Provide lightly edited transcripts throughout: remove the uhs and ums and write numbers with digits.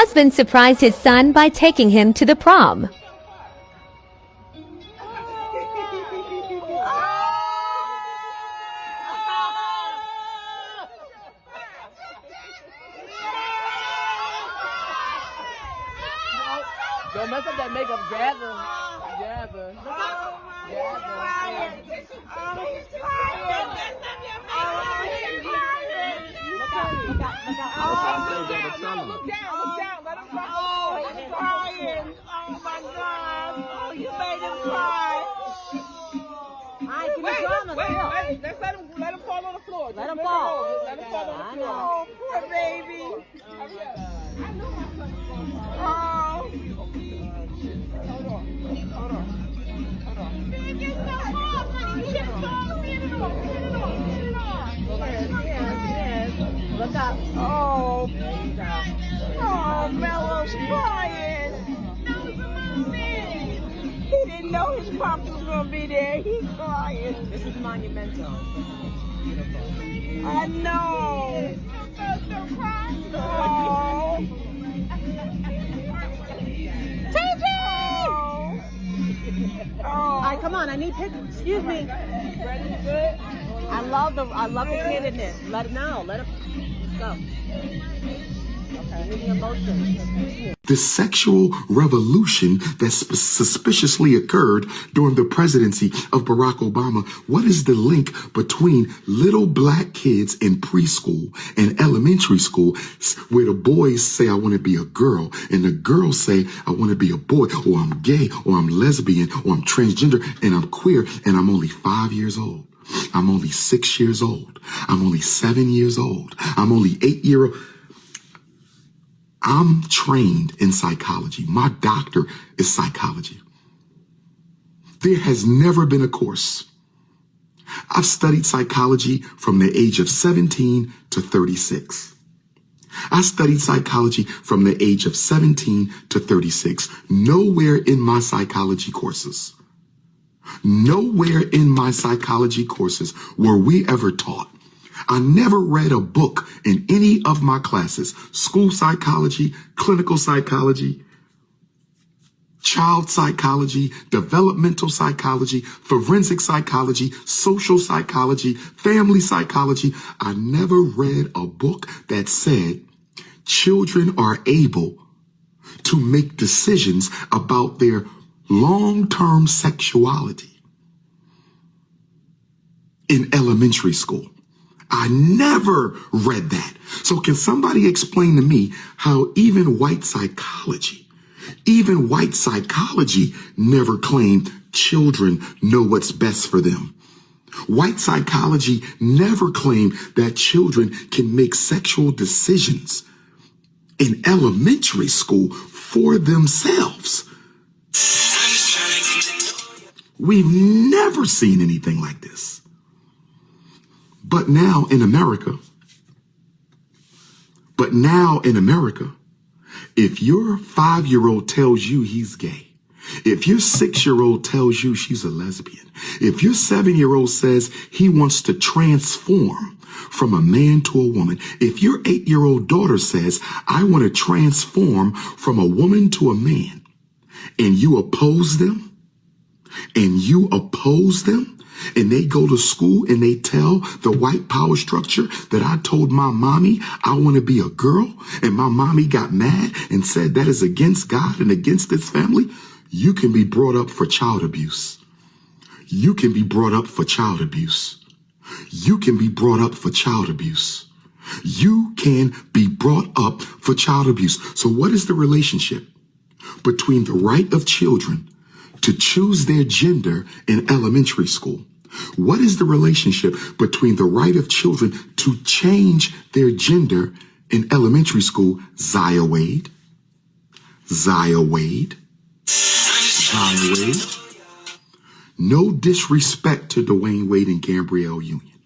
husband surprised his son by taking him to the prom. Don't mess up that makeup, gather. Gather. Look down, let him cry. Oh, he's crying. Oh my God. Oh, you made him cry. Wait. Let's let him fall on the floor. Let him fall. Let him fall on the floor. Oh, poor baby. I know my son was going to fall. Hold on. Get it on. Look up. Oh, Mello's crying. He didn't know his pops was going to be there. He's crying. This is monumental. Beautiful. I know. Oh. All right, come on. I need pictures. Excuse me. I love the candidness. Let it know. Let it. Let's go. Okay. Moving emotions. The sexual revolution that suspiciously occurred during the presidency of Barack Obama. What is the link between little black kids in preschool and elementary school where the boys say, I want to be a girl, and the girls say, I want to be a boy, or I'm gay, or I'm lesbian, or I'm transgender, and I'm queer, and I'm only 5 years old. I'm only 6 years old. I'm only 7 years old. I'm only 8-year-old. I'm trained in psychology. My doctor is psychology. There has never been a course. I've studied psychology from the age of 17 to 36. I studied psychology from the age of 17 to 36. Nowhere in my psychology courses were we ever taught. I never read a book in any of my classes: school psychology, clinical psychology, child psychology, developmental psychology, forensic psychology, social psychology, family psychology. I never read a book that said children are able to make decisions about their long-term sexuality in elementary school. I never read that. So can somebody explain to me how even white psychology never claimed children know what's best for them? White psychology never claimed that children can make sexual decisions in elementary school for themselves. We've never seen anything like this. But now in America, if your 5-year-old tells you he's gay, if your 6-year-old tells you she's a lesbian, if your 7-year-old says he wants to transform from a man to a woman, if your 8-year-old daughter says, I want to transform from a woman to a man, and you oppose them, and they go to school and they tell the white power structure that I told my mommy I want to be a girl, and my mommy got mad and said that is against God and against this family, you can be brought up for child abuse. You can be brought up for child abuse. You can be brought up for child abuse. You can be brought up for child abuse. So what is the relationship between the right of children to choose their gender in elementary school? What is the relationship between the right of children to change their gender in elementary school? Zaya Wade. No disrespect to Dwayne Wade and Gabrielle Union.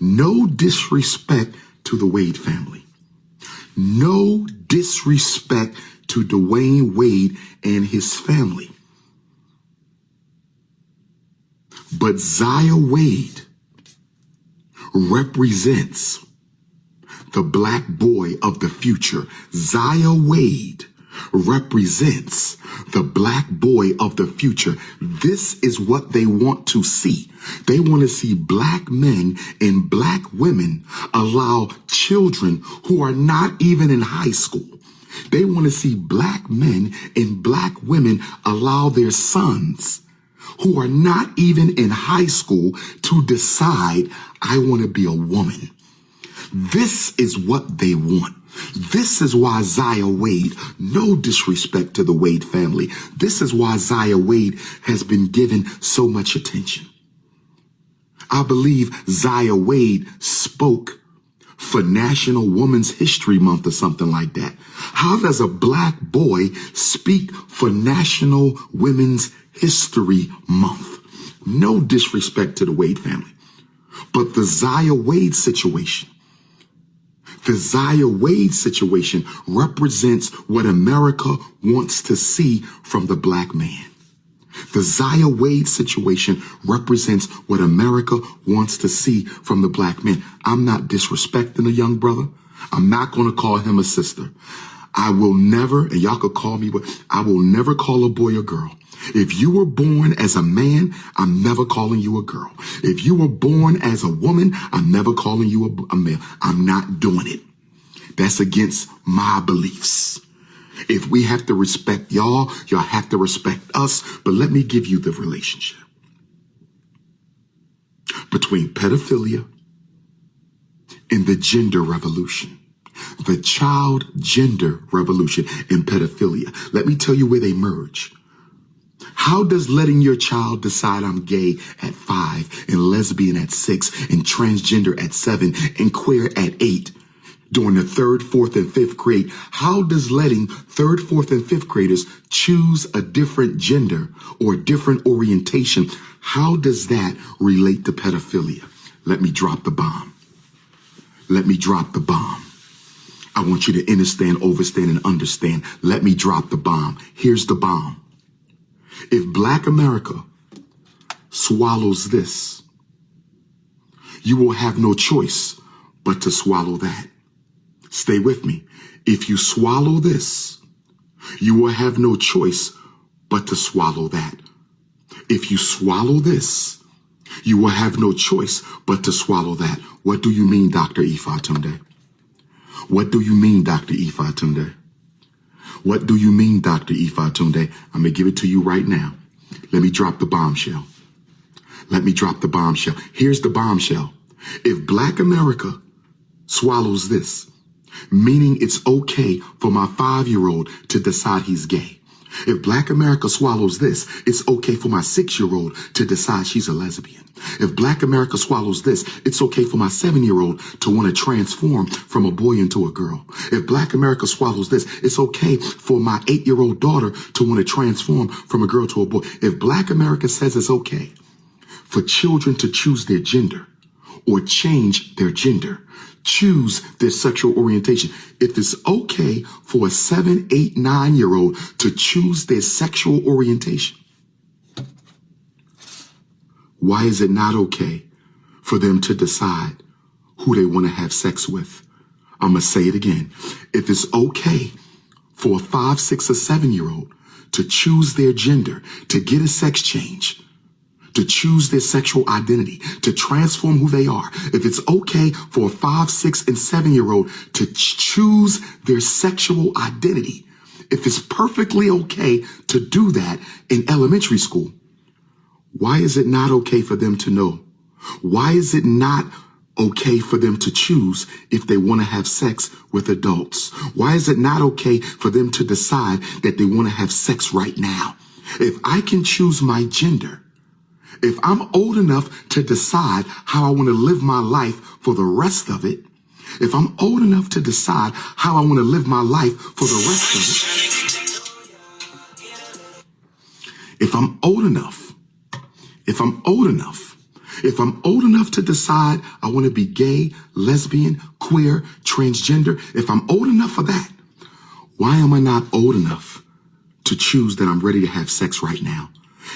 No disrespect to the Wade family. No disrespect to Dwayne Wade and his family. But Zaya Wade represents the black boy of the future. Zaya Wade represents the black boy of the future. This is what they want to see. They want to see black men and black women allow children who are not even in high school. They want to see black men and black women allow their sons who are not even in high school to decide, I want to be a woman. This is what they want. This is why Zaya Wade, no disrespect to the Wade family, this is why Zaya Wade has been given so much attention. I believe Zaya Wade spoke for National Women's History Month or something like that. How does a black boy speak for National Women's History Month? No disrespect to the Wade family, but the Zaya Wade situation, represents what America wants to see from the black man. The Zaya Wade situation represents what America wants to see from the black man. I'm not disrespecting a young brother. I'm not going to call him a sister. I will never, and y'all could call me, but I will never call a boy a girl. If you were born as a man, I'm never calling you a girl. If you were born as a woman, I'm never calling you a male. I'm not doing it. That's against my beliefs. If we have to respect y'all, y'all have to respect us. But let me give you the relationship between pedophilia and the gender revolution, the child gender revolution and pedophilia. Let me tell you where they merge. How does letting your child decide I'm gay at 5 and lesbian at 6 and transgender at 7 and queer at 8 during the 3rd, 4th, and 5th grade, how does letting 3rd, 4th, and 5th graders choose a different gender or a different orientation, how does that relate to pedophilia? Let me drop the bomb. Let me drop the bomb. I want you to understand, overstand, and understand. Let me drop the bomb. Here's the bomb. If Black America swallows this, you will have no choice but to swallow that. Stay with me. If you swallow this, you will have no choice but to swallow that. If you swallow this, you will have no choice but to swallow that. What do you mean, Dr. Ifa Tunde? What do you mean, Dr. Ifa Tunde? What do you mean, Dr. Ifa Tunde? I'm going to give it to you right now. Let me drop the bombshell. Let me drop the bombshell. Here's the bombshell. If Black America swallows this, meaning it's okay for my 5-year-old to decide he's gay. If Black America swallows this, it's okay for my 6-year-old to decide she's a lesbian. If Black America swallows this, it's okay for my 7-year-old to want to transform from a boy into a girl. If Black America swallows this, it's okay for my 8-year-old daughter to want to transform from a girl to a boy. If Black America says it's okay for children to choose their gender or change their gender, choose their sexual orientation. If it's okay for a 7, 8, 9-year-old to choose their sexual orientation, why is it not okay for them to decide who they want to have sex with? I'm going to say it again. If it's okay for a 5, 6, or 7-year-old to choose their gender, to get a sex change, to choose their sexual identity, to transform who they are. If it's okay for a 5, 6, and 7-year-old to choose their sexual identity, if it's perfectly okay to do that in elementary school, why is it not okay for them to know? Why is it not okay for them to choose if they want to have sex with adults? Why is it not okay for them to decide that they want to have sex right now? If I can choose my gender, if I'm old enough to decide how I want to live my life for the rest of it, if I'm old enough to decide how I want to live my life for the rest of it, if I'm old enough to decide I want to be gay, lesbian, queer, transgender, if I'm old enough for that, why am I not old enough to choose that I'm ready to have sex right now?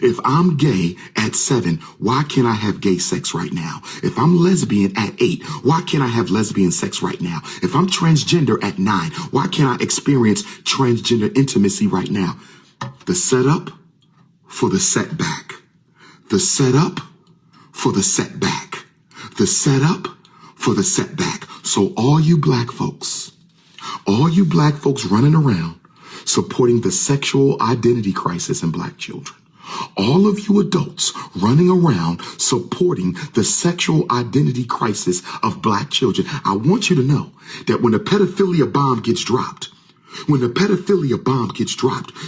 If I'm gay at 7, why can't I have gay sex right now? If I'm lesbian at 8, why can't I have lesbian sex right now? If I'm transgender at 9, why can't I experience transgender intimacy right now? The setup for the setback. The setup for the setback. The setup for the setback. So all you black folks running around supporting the sexual identity crisis in black children, all of you adults running around supporting the sexual identity crisis of black children, I want you to know that when the pedophilia bomb gets dropped,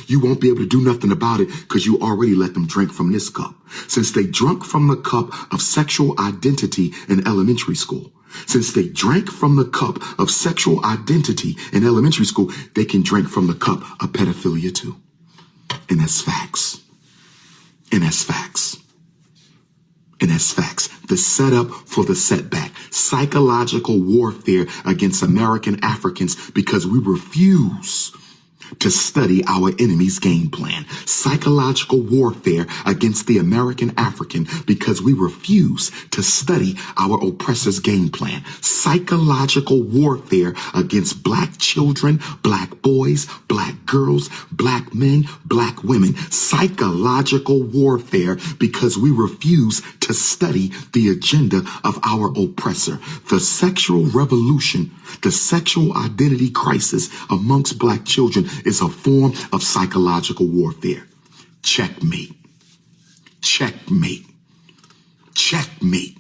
you won't be able to do nothing about it because you already let them drink from this cup. Since they drank from the cup of sexual identity in elementary school, since they drank from the cup of sexual identity in elementary school, they can drink from the cup of pedophilia too. And that's facts. And that's facts. And that's facts. The setup for the setback. Psychological warfare against American Africans because we refuse to study our enemy's game plan. Psychological warfare against the American African because we refuse to study our oppressor's game plan. Psychological warfare against black children, black boys, black girls, black men, black women. Psychological warfare because we refuse to study the agenda of our oppressor. The sexual revolution, the sexual identity crisis amongst black children is a form of psychological warfare. Checkmate. Checkmate. Checkmate.